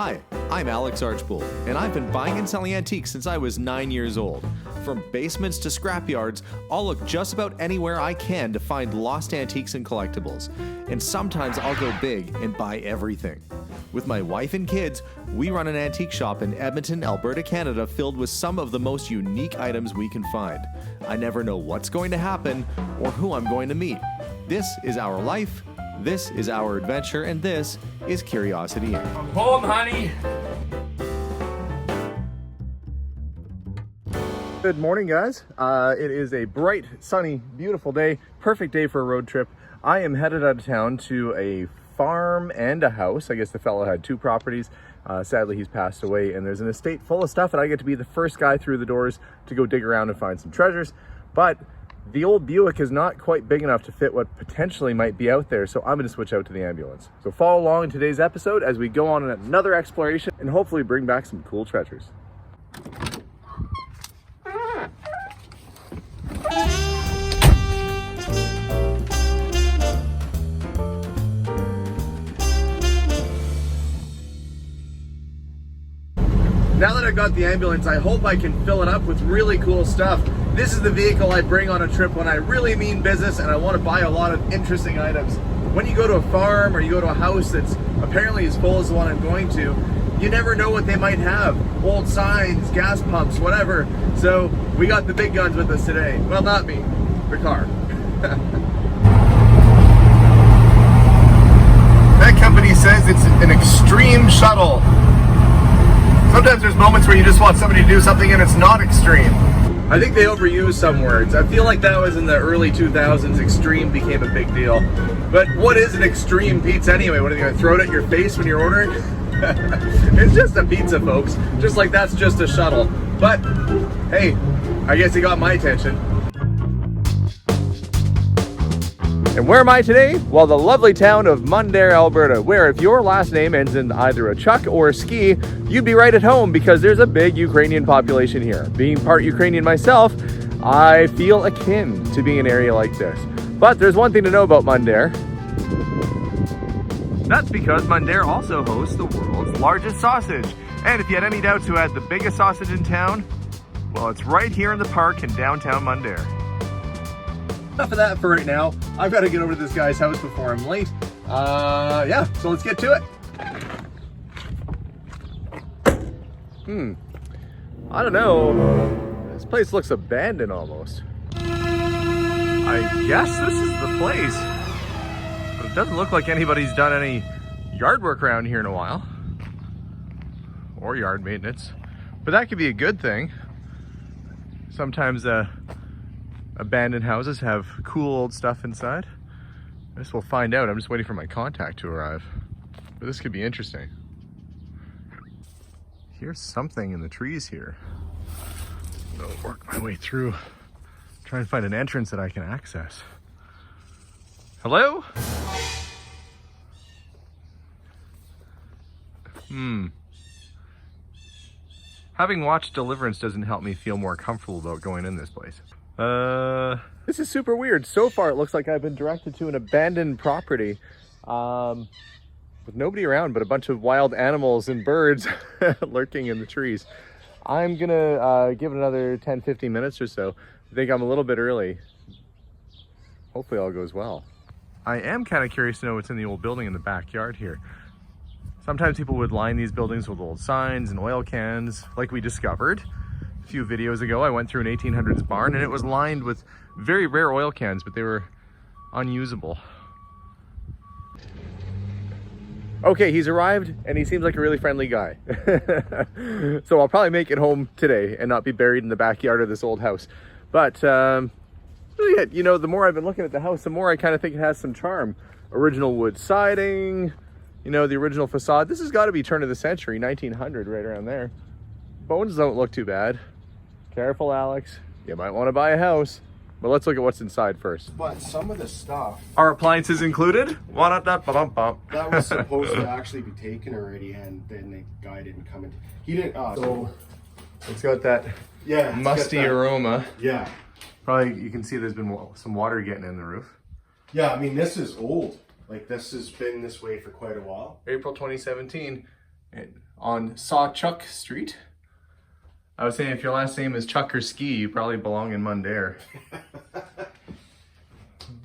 Hi, I'm Alex Archbold, and I've been buying and selling antiques since I was 9 years old. From basements to scrapyards, I'll look just about anywhere I can to find lost antiques and collectibles. And sometimes I'll go big and buy everything. With my wife and kids, we run an antique shop in Edmonton, Alberta, Canada, filled with some of the most unique items we can find. I never know what's going to happen or who I'm going to meet. This is our life, this is our adventure, and this is Curiosity Inc. I'm home, honey. Good morning, guys. It is a bright, sunny, beautiful day. Perfect day for a road trip. I am headed out of town to a farm and a house. I guess the fellow had two properties. Sadly, he's passed away, and there's an estate full of stuff, and I get to be the first guy through the doors to go dig around and find some treasures. But the old Buick is not quite big enough to fit what potentially might be out there, so I'm going to switch out to the ambulance. So follow along in today's episode as we go on another exploration and hopefully bring back some cool treasures. Now that I've got the ambulance, I hope I can fill it up with really cool stuff. This is the vehicle I bring on a trip when I really mean business and I want to buy a lot of interesting items. When you go to a farm or you go to a house that's apparently as full as the one I'm going to, you never know what they might have. Old signs, gas pumps, whatever. So we got the big guns with us today. Well, not me, the car. That company says it's an extreme shuttle. Sometimes there's moments where you just want somebody to do something and it's not extreme. I think they overuse some words. I feel like that was in the early 2000s. Extreme became a big deal. But what is an extreme pizza anyway? What are they going to throw it at your face when you're ordering? It's just a pizza, folks. Just like that's just a shuttle. But hey, I guess he got my attention. And where am I today? Well, the lovely town of Mundare, Alberta, where if your last name ends in either a Chuck or a Ski, you'd be right at home because there's a big Ukrainian population here. Being part Ukrainian myself, I feel akin to being in an area like this. But there's one thing to know about Mundare. That's because Mundare also hosts the world's largest sausage. And if you had any doubts who had the biggest sausage in town, well, it's right here in the park in downtown Mundare. Enough of that for right now. I've got to get over to this guy's house before I'm late. Yeah, so let's get to it. I don't know. This place looks abandoned almost. I guess this is the place. But it doesn't look like anybody's done any yard work around here in a while. Or yard maintenance. But that could be a good thing. Sometimes abandoned houses have cool old stuff inside. I guess we'll find out. I'm just waiting for my contact to arrive. But this could be interesting. Here's something in the trees here. I'll work my way through. Try and find an entrance that I can access. Hello? Having watched Deliverance doesn't help me feel more comfortable about going in this place. This is super weird. So far, it looks like I've been directed to an abandoned property with nobody around, but a bunch of wild animals and birds lurking in the trees. I'm gonna give it another 10-15 minutes or so. I think I'm a little bit early. Hopefully all goes well. I am kind of curious to know what's in the old building in the backyard here. Sometimes people would line these buildings with old signs and oil cans, like we discovered. A few videos ago, I went through an 1800s barn and it was lined with very rare oil cans, but they were unusable. Okay, he's arrived and he seems like a really friendly guy. So I'll probably make it home today and not be buried in the backyard of this old house. But really, you know, the more I've been looking at the house, the more I kind of think it has some charm. Original wood siding, you know, the original facade. This has got to be turn of the century, 1900, right around there. Bones don't look too bad. Careful, Alex. You might want to buy a house. But let's look at what's inside first. But some of the stuff... Are appliances included? That was supposed to actually be taken already, and then the guy didn't come in. He didn't... so... It's got that musty aroma. Yeah. Probably you can see there's been some water getting in the roof. Yeah, I mean, this is old. Like, this has been this way for quite a while. April 2017. on Sawchuck Street. I was saying if your last name is Chuck or Ski, you probably belong in Mundare.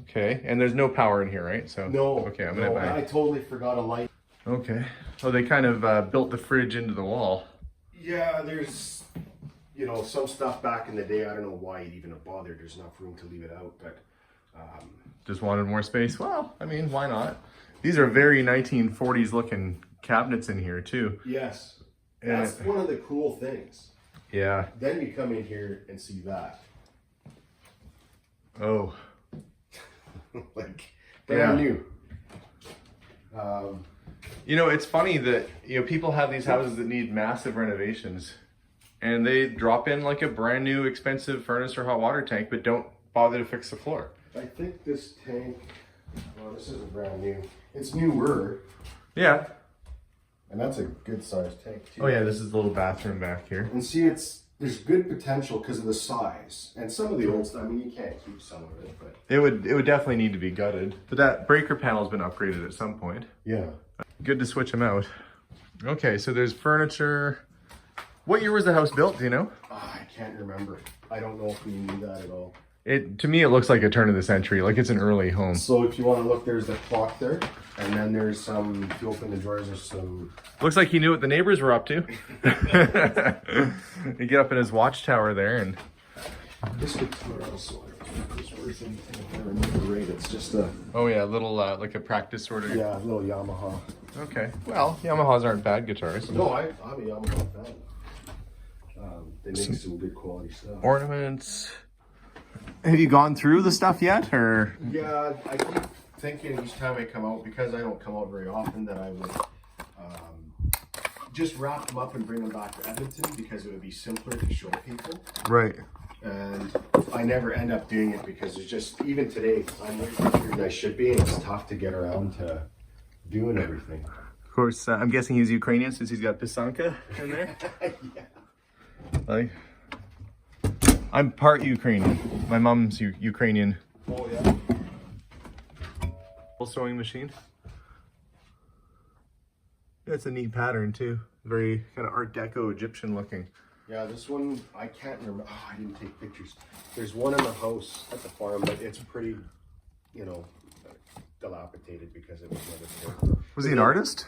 Okay, and there's no power in here, right? So No. Okay, I'm no, gonna. I totally forgot a light. Okay. Oh, they kind of built the fridge into the wall. Yeah, there's, you know, some stuff back in the day. I don't know why it even bothered. There's enough room to leave it out, but Just wanted more space. Well, I mean, why not? These are very 1940s looking cabinets in here too. yes, And that's one of the cool things. Yeah. Then you come in here and see that. Oh. Like brand new. You know, it's funny that, you know, people have these houses that need massive renovations and they drop in like a brand new expensive furnace or hot water tank, but don't bother to fix the floor. I think this tank, well, this isn't brand new. It's newer, Yeah. and that's a good sized tank too. Oh yeah, this is the little bathroom back here. And see, there's good potential because of the size. And some of the old stuff, I mean, you can't keep some of it, but It would definitely need to be gutted. But that breaker panel's been upgraded at some point. yeah. Good to switch them out. Okay, so there's furniture. What year was the house built, do you know? I can't remember. I don't know if we knew that at all. To me, it looks like a turn of the century, like it's an early home. So if you want to look, there's the clock there. And then there's some, if you open the drawers, there's some. Looks like he knew what the neighbors were up to. You get up in his watchtower there and... This guitar also, I don't think it's worth anything. If I remember right, it's just a, Oh yeah, little, like a practice sort of... yeah, little Yamaha. Okay, well, Yamahas aren't bad guitars. No, I'm a Yamaha fan. They make some good quality stuff. Ornaments. Have you gone through the stuff yet, or...? Yeah, I keep thinking each time I come out, because I don't come out very often, that I would just wrap them up and bring them back to Edmonton, because it would be simpler to show people. Right. And I never end up doing it because it's just, even today, I'm way further than I should be, and it's tough to get around to doing everything. Of course, I'm guessing he's Ukrainian since he's got pisanka in there. Yeah. Like, I'm part Ukrainian. My mom's Ukrainian. Oh, yeah. Full sewing machine. That's a neat pattern too. Very kind of Art Deco Egyptian looking. Yeah, this one, I can't remember. Oh, I didn't take pictures. There's one in the house at the farm, but it's pretty, you know, dilapidated because it was never there. Was he an artist?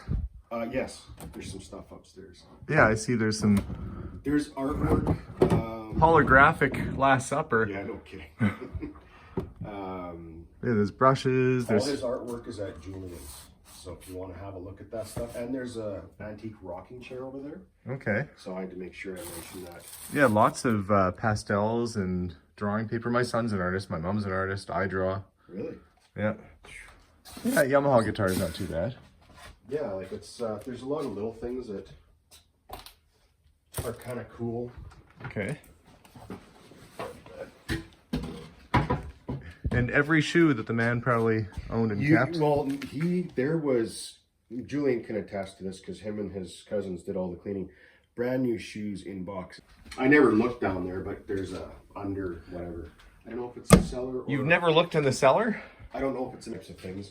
Yes, there's some stuff upstairs. Yeah, I see there's some There's artwork. holographic Last Supper. Yeah, no kidding. Yeah, there's brushes. All There's his artwork is at Julian's. So if you want to have a look at that stuff. And there's a antique rocking chair over there. okay. So I had to make sure I mentioned that. Yeah, lots of pastels and drawing paper. My son's an artist. My mom's an artist. I draw. Really? Yeah. Yeah, Yamaha guitar is not too bad. Yeah, like it's, there's a lot of little things that are kind of cool. Okay. And every shoe that the man probably owned and kept. Well, Julian can attest to this because him and his cousins did all the cleaning. Brand new shoes in box. I never looked down there, but there's a under whatever. I don't know if it's a cellar or... You've never looked in the cellar? I don't know if it's a mix of things.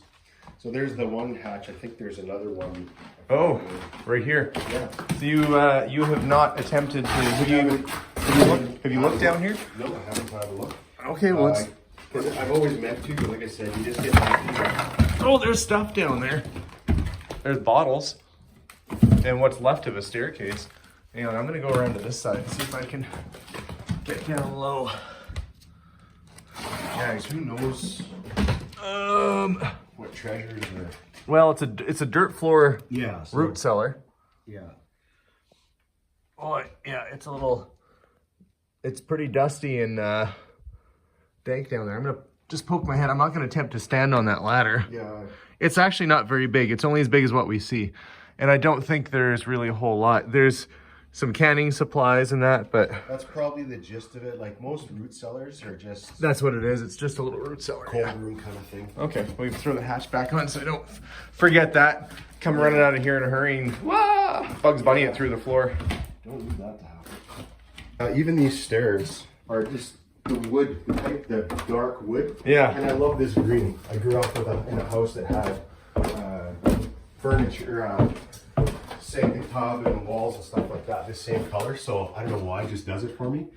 So there's the one hatch. I think there's another one. Oh, right here. Yeah. So you have not attempted to... Have you looked down here? No, I haven't had a look. Okay, well let's... Because I've always meant to, but like I said, you just get lucky. Oh, there's stuff down there. There's bottles. And what's left of a staircase. Hang on, I'm going to go around to this side and see if I can get down low. Yeah, who knows what treasures are... Well, it's a dirt floor Yeah. root cellar. Yeah. Oh, yeah, it's pretty dusty and dank down there. I'm going to just poke my head. I'm not going to attempt to stand on that ladder. Yeah. It's actually not very big. It's only as big as what we see. And I don't think there's really a whole lot. There's some canning supplies and that, but... That's probably the gist of it. Like most root cellars are just That's what it is. It's just a little root cellar. cold room kind of thing. Okay, we can throw the hatch back on so I don't forget that. Come running out of here in a hurry and Bugs Bunny it through the floor. Don't need that to happen. Even these stairs are just the wood, the dark wood. Yeah. And I love this green. I grew up in a house that had furniture, same tub and walls and stuff like that, this same color. So I don't know why, it just does it for me.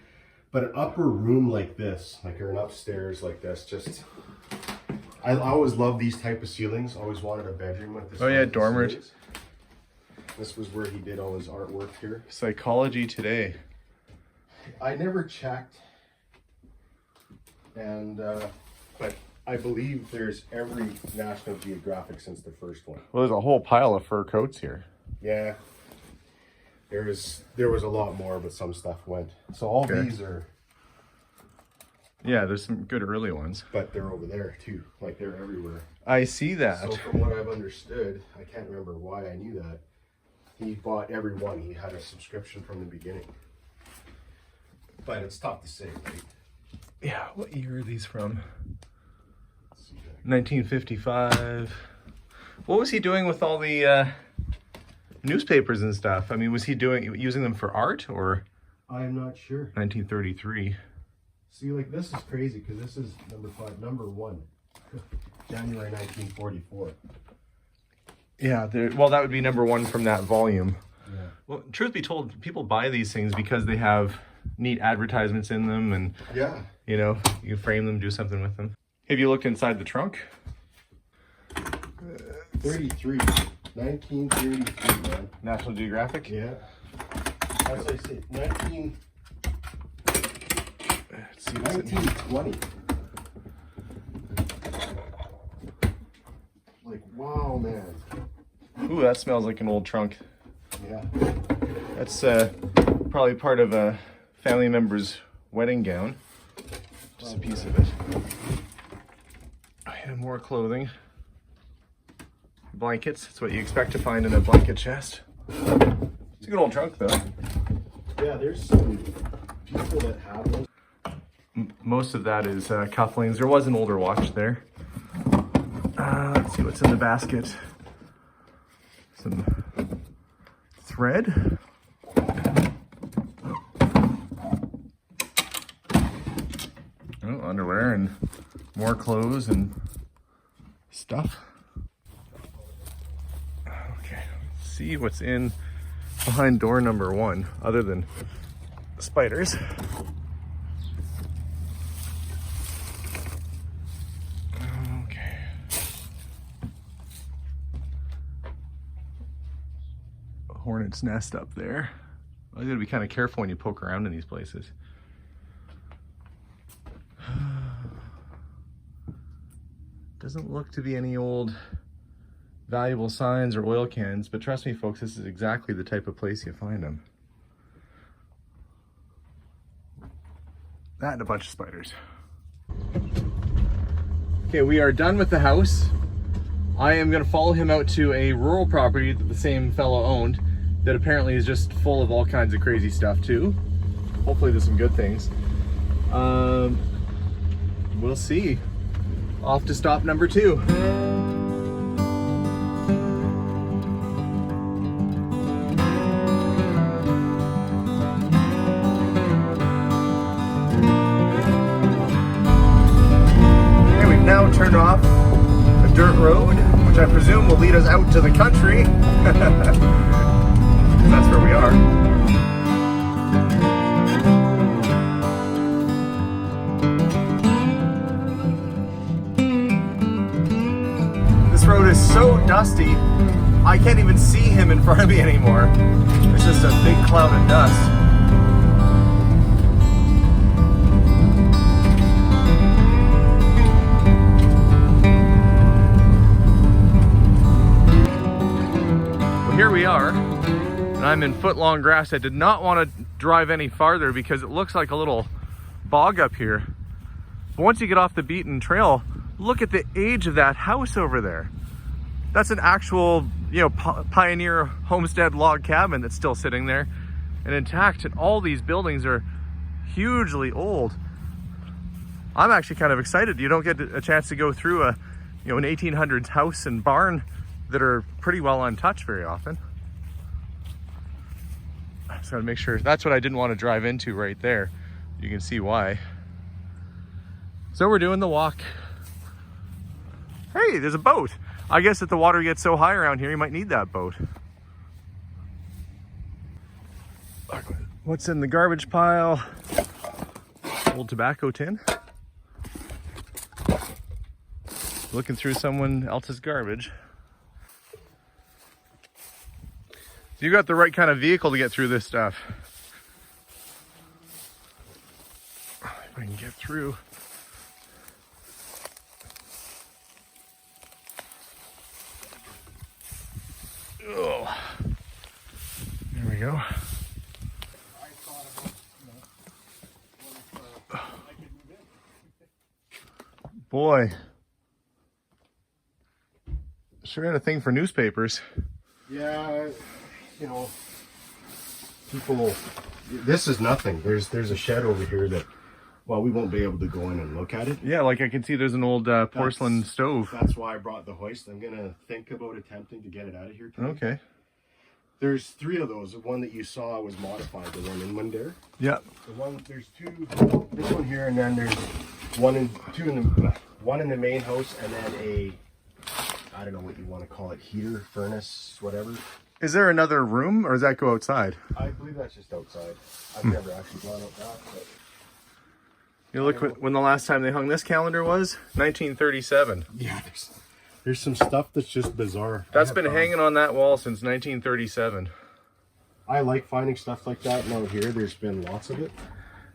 But an upper room like this, like or an upstairs like this, just I always love these type of ceilings. Always wanted a bedroom with this. Oh yeah, dormers. This was where he did all his artwork here. Psychology Today. I never checked, and but I believe there's every National Geographic since the first one. Well, there's a whole pile of fur coats here. Yeah, there was a lot more, but some stuff went. So all these are. Yeah, there's some good early ones. But they're over there too, like they're everywhere. I see that. So from what I've understood, I can't remember why I knew that. He bought every one. He had a subscription from the beginning. But it's tough to say, right? Yeah, what year are these from? 1955. What was he doing with all the newspapers and stuff? I mean, was he using them for art or? I'm not sure. 1933. See, like this is crazy because this is number one, January 1944. Yeah, well, that would be number one from that volume. Yeah. Well, truth be told, people buy these things because they have neat advertisements in them, and yeah, you know, you frame them, do something with them. Have you looked inside the trunk? 33, 1933, man. National Geographic? Yeah. As I say, 1920. Like, wow, man. Ooh, that smells like an old trunk. Yeah. That's probably part of a family member's wedding gown. Just a piece of it. Oh, yeah, more clothing. Blankets. That's what you expect to find in a blanket chest. It's a good old trunk, though. Yeah, there's some people that have those. Most of that is cufflinks. There was an older watch there. Let's see what's in the basket. Some thread. Oh, underwear and more clothes and stuff. Okay, let's see what's in behind door number one, other than spiders. Okay. A hornet's nest up there. Well, you gotta be kind of careful when you poke around in these places. Doesn't look to be any old valuable signs or oil cans, but trust me folks, this is exactly the type of place you find them. That and a bunch of spiders. Okay, we are done with the house. I am gonna follow him out to a rural property that the same fellow owned that apparently is just full of all kinds of crazy stuff too. Hopefully there's some good things. We'll see. Off to stop number 2. Okay, we've now turned off a dirt road, which I presume will lead us out to the country. That's where we are. Road is so dusty, I can't even see him in front of me anymore. It's just a big cloud of dust. Well, here we are, and I'm in foot-long grass. I did not want to drive any farther because it looks like a little bog up here. But once you get off the beaten trail, look at the age of that house over there. That's an actual, you know, pioneer homestead log cabin that's still sitting there and intact. And all these buildings are hugely old. I'm actually kind of excited. You don't get a chance to go through an 1800s house and barn that are pretty well untouched very often. I just gotta make sure. That's what I didn't want to drive into right there. You can see why. So we're doing the walk. Hey, there's a boat. I guess if the water gets so high around here, you might need that boat. What's in the garbage pile? Old tobacco tin. Looking through someone else's garbage. You got the right kind of vehicle to get through this stuff. If I can get through. Oh, there we go. Boy, sure had a thing for newspapers. Yeah, you know, people, this is nothing. There's a shed over here that, well, we won't be able to go in and look at it. Yeah, like I can see there's an old porcelain stove. That's why I brought the hoist. I'm going to think about attempting to get it out of here today. Okay. There's 3 of those. The one that you saw was modified, the one in Mundare. Yeah. There's 2, this one here, and then there's one in the main house, and then a, I don't know what you want to call it, heater, furnace, whatever. Is there another room, or does that go outside? I believe that's just outside. I've never actually gone out back, but... You look when the last time they hung this calendar was 1937. Yeah, there's some stuff that's just bizarre. That's been hanging on that wall since 1937. I like finding stuff like that, and out here there's been lots of it.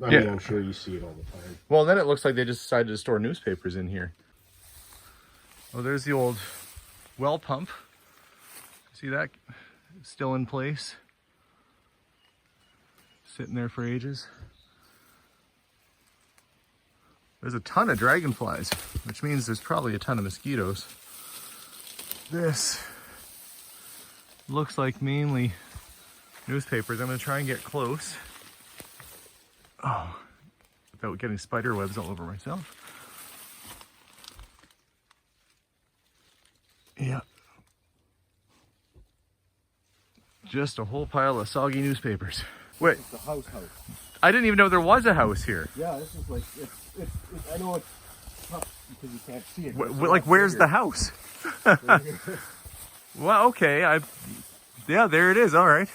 I mean, I'm sure you see it all the time. Well, then it looks like they just decided to store newspapers in here. Oh, there's the old well pump. See that? Still in place. Sitting there for ages. There's a ton of dragonflies, which means there's probably a ton of mosquitoes. This looks like mainly newspapers. I'm going to try and get close. Oh, without getting spider webs all over myself. Yeah. Just a whole pile of soggy newspapers. Wait. It's the house. I didn't even know there was a house here. Yeah, this is like, I know it's tough because you can't see it. Like, where's the house? Well, okay. Yeah, there it is. All right.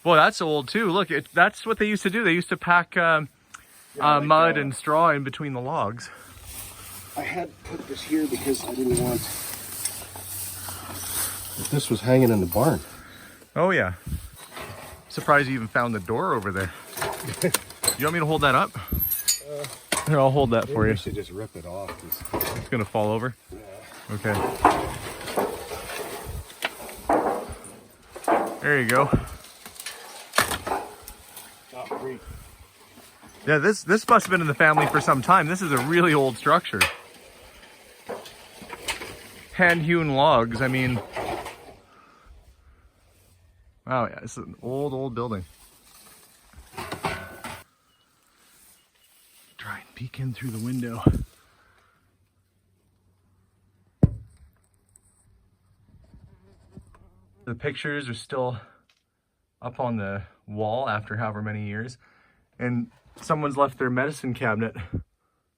Boy, that's old too. Look, that's what they used to do. They used to pack mud and straw in between the logs. I had put this here because I didn't want... This was hanging in the barn. Oh, yeah. Surprised you even found the door over there. You want me to hold that up? Here, I'll hold that for you. You should just rip it off. It's going to fall over? Yeah. Okay. There you go. Yeah, this must have been in the family for some time. This is a really old structure. Hand-hewn logs, I mean... Wow, yeah, it's an old building. Try and peek in through the window. The pictures are still up on the wall after however many years. And someone's left their medicine cabinet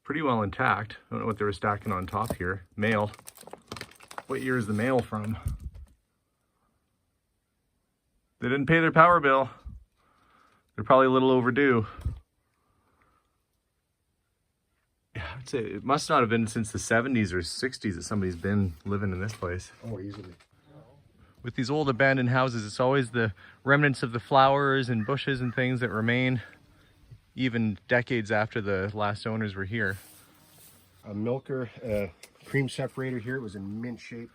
pretty well intact. I don't know what they were stacking on top here. Mail. What year is the mail from? They didn't pay their power bill. They're probably a little overdue. Yeah, I'd say it must not have been since the 70s or 60s that somebody's been living in this place. Oh, easily. With these old abandoned houses, it's always the remnants of the flowers and bushes and things that remain even decades after the last owners were here. A milker, cream separator here. It was in mint shape.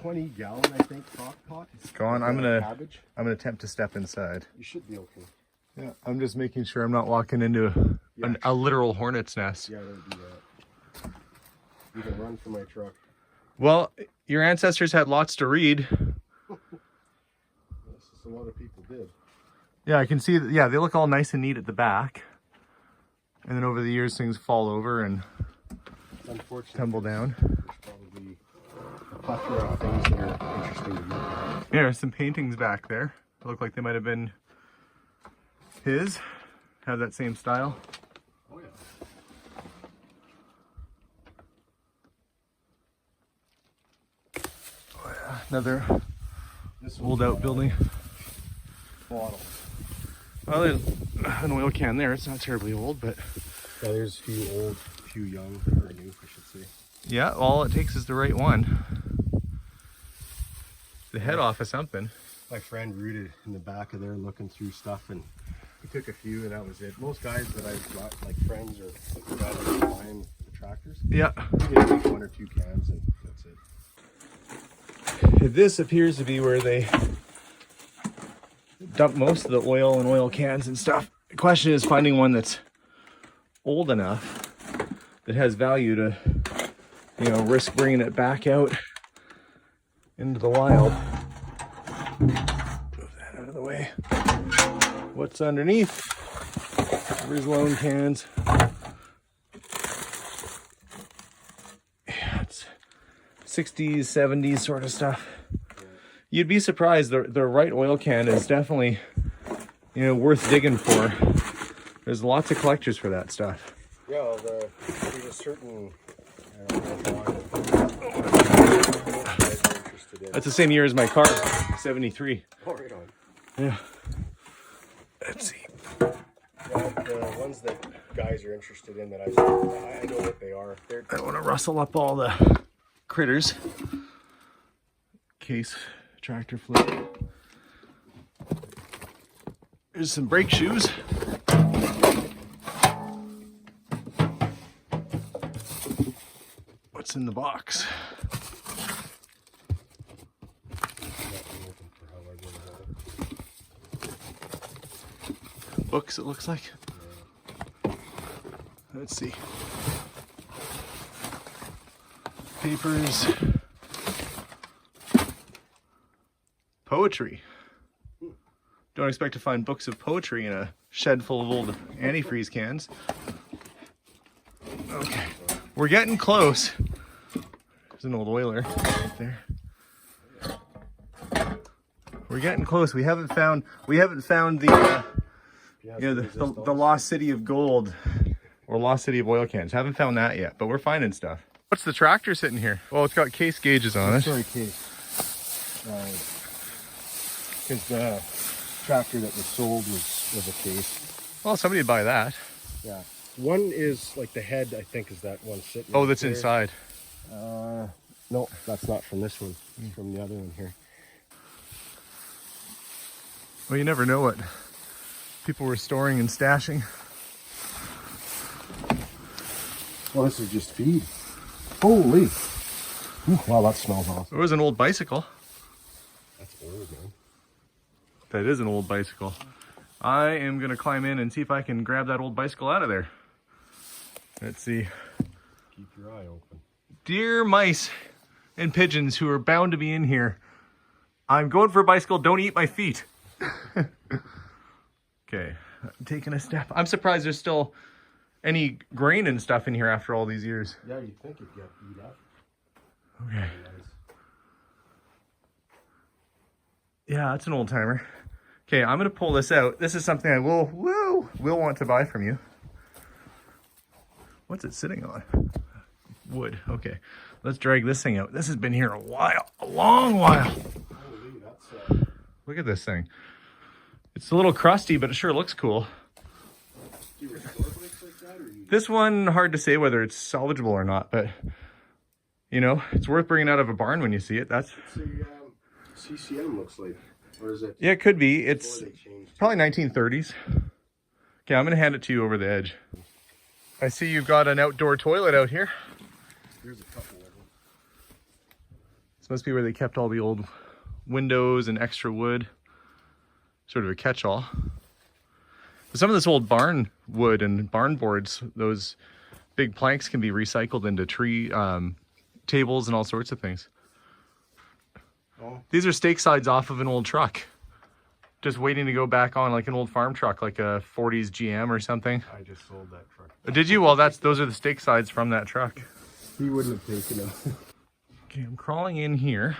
20 gallon, I think, crock pot. Go on, I'm gonna attempt to step inside. You should be okay. Yeah, I'm just making sure I'm not walking into a literal hornet's nest. Yeah, that would be you can run for my truck. Well, your ancestors had lots to read. Yes, a lot of people did. Yeah, I can see that. Yeah, they look all nice and neat at the back. And then over the years, things fall over and tumble down. There's probably a plethora of things that are interesting to look at. Yeah, there's some paintings back there. They look like they might have been his. Have that same style. Oh, yeah. Oh, yeah. Another This Old outbuilding. bottle. Well, there's an oil can there. It's not terribly old, but Yeah, there's a few old, few young, or new, I should say. yeah, all it takes is the right one. The head off of something. My friend rooted in the back of there looking through stuff, and he took a few, and that was it. Most guys that I've got, like friends or like guys that are buying the tractors, Yeah. you know, like 1 or 2 cans, and that's it. This appears to be where they dump most of the oil in oil cans and stuff. The question is finding one that's old enough that has value to, you know, risk bringing it back out into the wild. Move that out of the way. What's underneath? Rizlone cans. Yeah, it's 60s, 70s sort of stuff. You'd be surprised. The right oil can is definitely, you know, worth digging for. There's lots of collectors for that stuff. Yeah, well, there's a certain bond interested in. That's the same year as my car, 73. Oh, right on. Yeah. Let's see. Yeah, the ones that guys are interested in that I know what they are. They're I don't want to rustle up all the critters. Case, tractor flip. Here's some brake shoes. What's in the box? Books, it looks like. Let's see. Papers. Poetry. Don't expect to find books of poetry in a shed full of old antifreeze cans. Okay, we're getting close. There's an old oiler right there. We're getting close. We haven't found the you know, the lost city of gold or lost city of oil cans. Haven't found that yet, but we're finding stuff. What's the tractor sitting here? Well, it's got case gauges on it. sorry, case. Because the tractor that was sold was a case. Well, somebody would buy that. Yeah. One is like the head, I think, is that one sitting. Oh, right that's there. inside. No, that's not from this one. It's from the other one here. Well, you never know what people were storing and stashing. Well, this is just feed. Holy! Ooh, wow, that smells awesome. There was an old bicycle. That's old, man. That is an old bicycle. I am going to climb in and see if I can grab that old bicycle out of there. Let's see. Keep your eye open. Dear mice and pigeons who are bound to be in here, I'm going for a bicycle. Don't eat my feet. Okay, I'm taking a step. I'm surprised there's still any grain and stuff in here after all these years. Yeah, you'd think it'd get beat up. Okay. Yeah, that's an old timer. Okay, I'm gonna pull this out. This is something I will want to buy from you. What's it sitting on? Wood. Okay, let's drag this thing out. This has been here a while, a long while. Holy, that's Look at this thing. It's a little crusty, but it sure looks cool. do you restore bikes like that, or you? This one, hard to say whether it's salvageable or not, but you know, it's worth bringing out of a barn when you see it. That's It's a CCM looks like, or is it? yeah, it could be. It's Before they changed. probably 1930s. Okay, I'm gonna hand it to you over the edge. I see you've got an outdoor toilet out here. There's a couple of them. This must be where they kept all the old windows and extra wood. Sort of a catch-all. But some of this old barn wood and barn boards, those big planks can be recycled into tree tables and all sorts of things. Oh. These are stake sides off of an old truck. Just waiting to go back on, like an old farm truck, like a 40s GM or something. I just sold that truck. Did you? Well, those are the stake sides from that truck. He wouldn't have taken them. Okay, I'm crawling in here.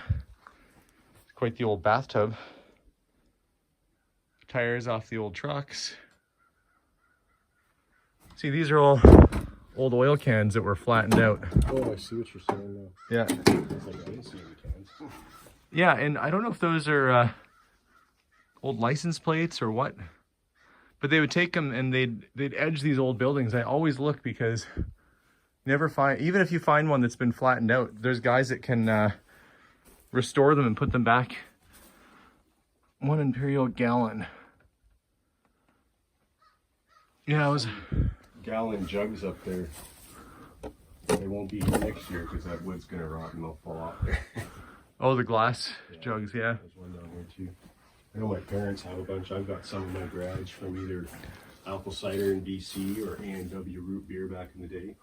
It's quite the old bathtub. Tires off the old trucks. See, these are all old oil cans that were flattened out. Oh, I see what you're saying now. Yeah. It's like I didn't see any cans. Yeah, and I don't know if those are old license plates or what, but they would take them and they'd edge these old buildings. I always look because never find, even if you find one that's been flattened out, there's guys that can restore them and put them back. 1 imperial gallon. Yeah, I was Gallon jugs up there. They won't be here next year because that wood's gonna rot and they'll fall off there. oh, the glass jugs, yeah. There's one down here too. I know my parents have a bunch. I've got some in my garage from either apple cider in BC or A&W root beer back in the day.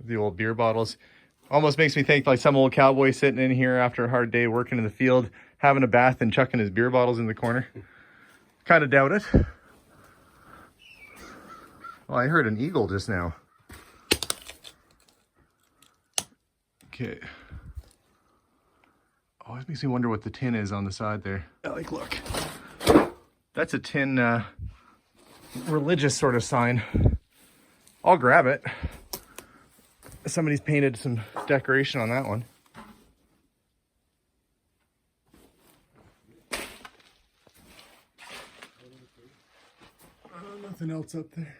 The old beer bottles. Almost makes me think like some old cowboy sitting in here after a hard day working in the field, having a bath and chucking his beer bottles in the corner. Kind of doubt it. Oh, I heard an eagle just now. Okay. Always makes me wonder what the tin is on the side there. Yeah, like, look. That's a tin religious sort of sign. I'll grab it. Somebody's painted some decoration on that one. Nothing else up there.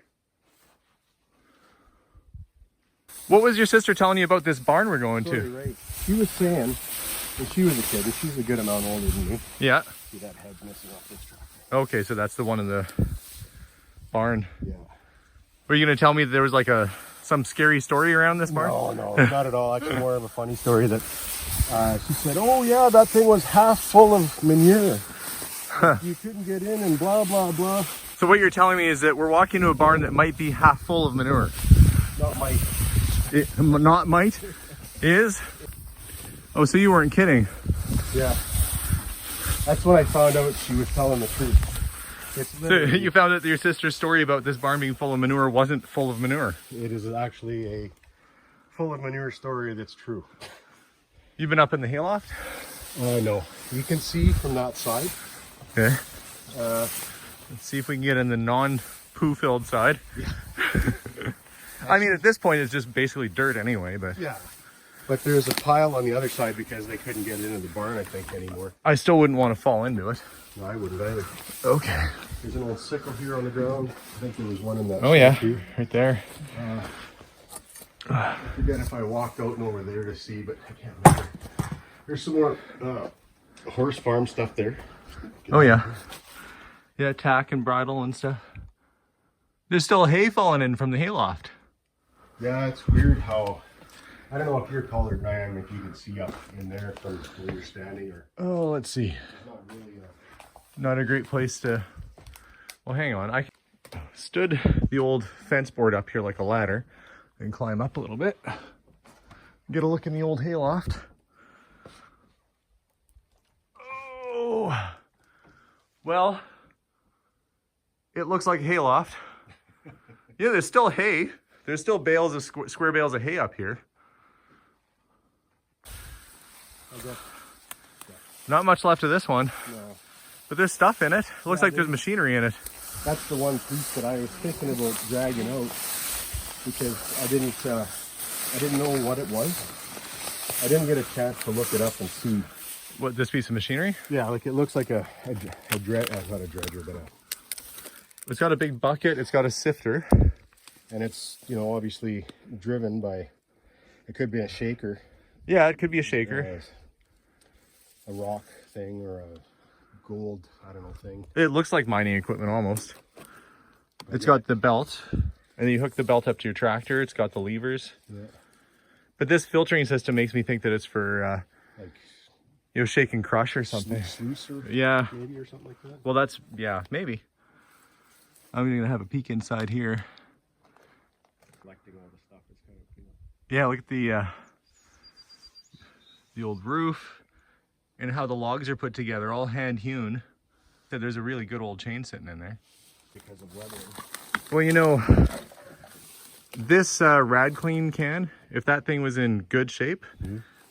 What was your sister telling you about this barn we're going to? Right. She was saying, when she was a kid, and she's a good amount older than me. Yeah. See that head missing off this tractor. Okay, so that's the one in the barn. Yeah. Were you going to tell me that there was like some scary story around this barn? No, not at all. Actually, more of a funny story that she said, oh yeah, that thing was half full of manure. You couldn't get in and blah, blah, blah. So what you're telling me is that we're walking to a barn that might be half full of manure. Not my... Not might? Is? Oh, so you weren't kidding. Yeah. That's when I found out she was telling the truth. It's So you found out that your sister's story about this barn being full of manure wasn't full of manure. It is actually a full of manure story that's true. You've been up in the hayloft? No. You can see from that side. Okay. Let's see if we can get in the non-poo filled side. Yeah. I mean, at this point, it's just basically dirt anyway, but... Yeah. But there's a pile on the other side because they couldn't get into the barn, I think, anymore. I still wouldn't want to fall into it. No, I wouldn't either. Okay. There's an old sickle here on the ground. I think there was one in that. Oh yeah, too. right there. I forget if I walked out and over there to see, but I can't remember. There's some more horse farm stuff there. Oh yeah. Yeah, tack and bridle and stuff. There's still hay falling in from the hayloft. Yeah, it's weird how, I don't know if you're taller than I am, if you can see up in there from where you're standing, or Oh, let's see. not really Not a great place to... Well, hang on. I stood the old fence board up here like a ladder and climb up a little bit. Get a look in the old hayloft. Oh, well, it looks like a hayloft. Yeah, there's still hay. There's still bales of square bales of hay up here. Not much left of this one. No. But there's stuff in it. It looks like there's machinery in it. That's the one piece that I was thinking about dragging out because I didn't know what it was. I didn't get a chance to look it up and see. What, this piece of machinery? Yeah, like it looks like not a dredger, but It's got a big bucket. It's got a sifter. and it's, you know, obviously driven by, it could be a shaker. Yeah, it could be a shaker. A rock thing or a gold, I don't know, thing. It looks like mining equipment almost. It's got the belt, and then you hook the belt up to your tractor. It's got the levers. Yeah. But this filtering system makes me think that it's for, Like, you know, shake and crush or something. sluice or Yeah. maybe or something like that. Well, that's, yeah, maybe. I'm going to have a peek inside here. Collecting all the stuff is kind of cool. Yeah, look at the old roof and how the logs are put together, all hand hewn. So there's a really good old chain sitting in there. Because of weather. Well, you know, this Rad Clean can, if that thing was in good shape,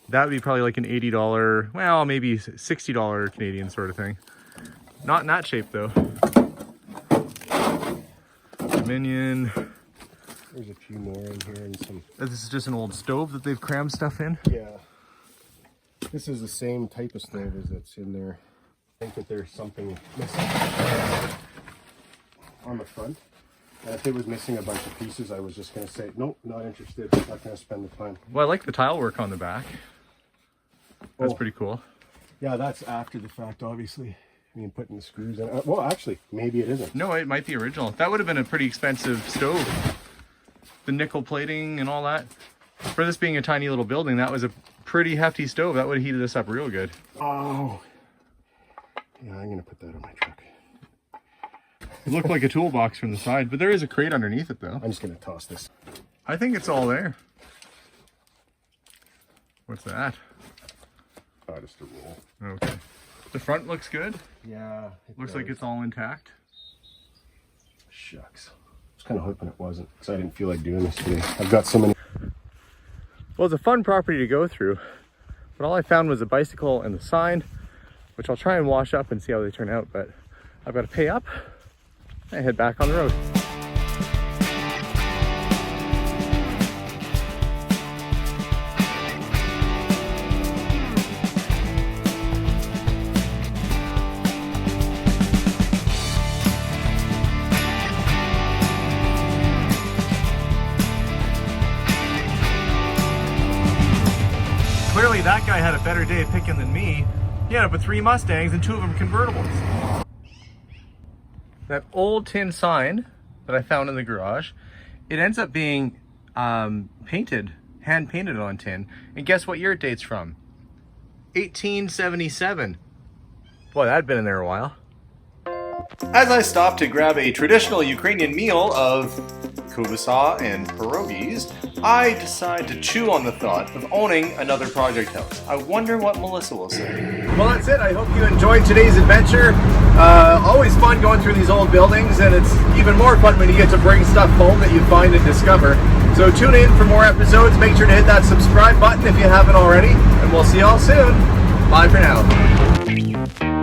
that would be probably like an $80, well, maybe $60 Canadian sort of thing. Not in that shape though. Dominion. There's a few more in here and some. This is just an old stove that they've crammed stuff in. Yeah. This is the same type of stove as that's in there. I think that there's something missing on the front. And if it was missing a bunch of pieces, I was just going to say, nope, not interested. Not going to spend the time. Well, I like the tile work on the back. That's pretty cool. Yeah, that's after the fact, obviously. I mean, putting the screws in. Well, actually, maybe it isn't. No, it might be original. That would have been a pretty expensive stove. The nickel plating and all that. For this being a tiny little building, that was a pretty hefty stove. That would have heated this up real good. Oh. Yeah, I'm going to put that in my truck. It looked like a toolbox from the side, but there is a crate underneath it though. I'm just going to toss this. I think it's all there. What's that? Oh, just a roll. Okay. The front looks good. Yeah. Looks like it's all intact. Shucks. I was kind of hoping it wasn't, because I didn't feel like doing this today. I've got so many. Well, it's a fun property to go through, but all I found was a bicycle and the sign, which I'll try and wash up and see how they turn out, but I've got to pay up and head back on the road. Clearly that guy had a better day picking than me. He ended up with 3 Mustangs and 2 of them convertibles. That old tin sign that I found in the garage, it ends up being painted, hand painted on tin. And guess what year it dates from? 1877. Boy, that'd been in there a while. As I stopped to grab a traditional Ukrainian meal of kubasa and pierogies, I decide to chew on the thought of owning another project house. I wonder what Melissa will say. Well, that's it. I hope you enjoyed today's adventure. Always fun going through these old buildings, and it's even more fun when you get to bring stuff home that you find and discover. So tune in for more episodes. Make sure to hit that subscribe button if you haven't already, and we'll see y'all soon. Bye for now.